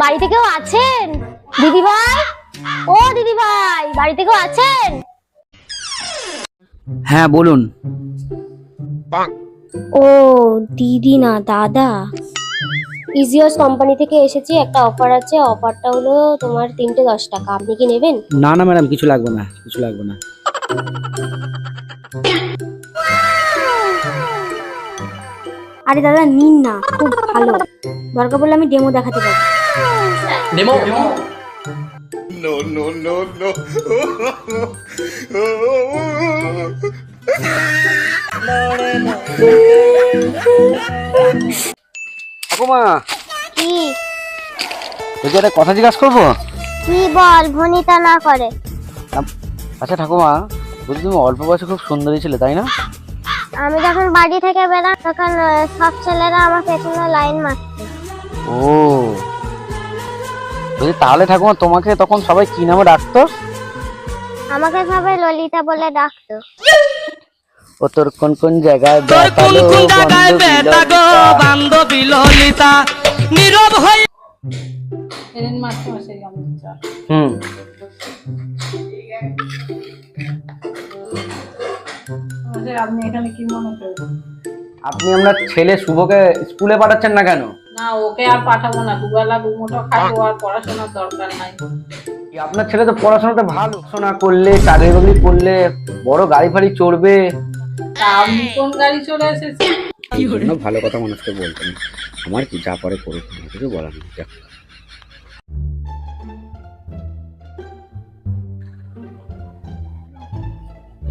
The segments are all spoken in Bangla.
বাড়িতে কেউ আছেন দিদি ভাই? ও দিদি ভাই, বাড়িতে কেউ আছেন? হ্যাঁ বলুন। ও দিদি না দাদা, ইজিওস কোম্পানি থেকে এসেছি। একটা অফার আছে, অফারটা হলো তোমার 3টে 10 টাকা। আপনি কি নেবেন? না না ম্যাডাম, কিছু লাগবে না, কিছু লাগবে না। আরে দাদা নিন না, খুব ভালো। দরকার পড়লে আমি ডেমো দেখাতে পারি। Demo? No, no, no, no. ঠাকুমা, কি তোকে একটা কথা জিজ্ঞাসা করবো? কি বল, ভনিতা না করে। আচ্ছা ঠাকুমা, বলছি তুমি অল্প বয়সে খুব সুন্দরী ছিলে, তাই না? আমি যখন বাড়ি থেকে বেরাই তখন সব ছেলেরা আমার পেছনে লাইন মারছে। ও বলছি তাহলে ঠাকুমা তোমাকে তখন সবাই কি নামে ডাকতো? আমাকে সবাই ললিতা বলে ডাকতো। ও তোর কোন কোন জায়গায় বান্ধবী ললিতা নীরব হয়ে হুম। আপনি এখানে কি মনে করেন? আপনি আপনার ছেলে শুভকে স্কুলে পাঠাচ্ছেন না কেন? না, ওকে আর পাঠাবো না। দুবেলা দুমুঠো খাবো, আর পড়াশোনার দরকার নাই। আপনার ছেলে তো পড়াশোনাতে ভালো, পড়াশোনা করলে চাকরি বাকরি করলে বড় গাড়ি ফাড়ি চড়বে। তা আপনি কোন গাড়ি চলে এসেছে? ভালো কথা মানুষকে বলতেন, আমার কি যা পরে করুক, কিছু বলার নেই।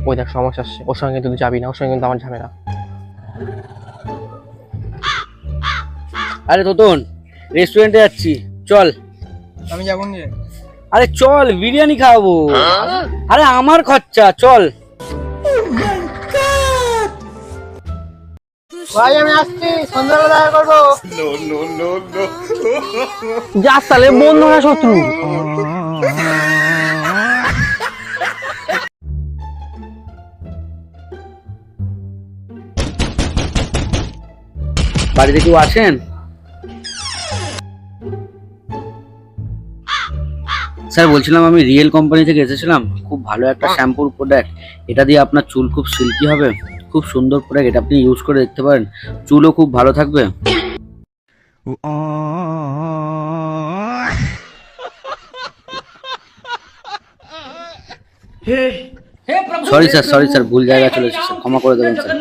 ওই দেখ সমস্যা আসছে, ওর সঙ্গে কিন্তু যাবি না, ওর সঙ্গে কিন্তু আমার ঝামেলা। আরে তোতন, রেস্টুরেন্টে যাচ্ছি, চল। আমি যাবো না। আরে চল, বিরিয়ানি খাওয়াবো। আরে আমার খরচা, চল। ভাই আমি আসছি, সন্ধ্যাবেলা দেখা করবো। No, no, no, no. যাস তাহলে, বন্ধু না শত্রু। বাড়িতে কেউ আছেন? স্যার বলছিলাম, আমি রিয়েল কোম্পানি থেকে এসেছিলাম, খুব ভালো একটা শ্যাম্পুর প্রোডাক্ট। এটা দিয়ে আপনার চুল খুব সিল্কি হবে, খুব সুন্দর প্রোডাক্ট। এটা আপনি ইউজ করে দেখতে পারেন, চুলও খুব ভালো থাকবে। সরি স্যার, ভুল জায়গা চলে এসেছে, ক্ষমা করে দেবেন স্যার।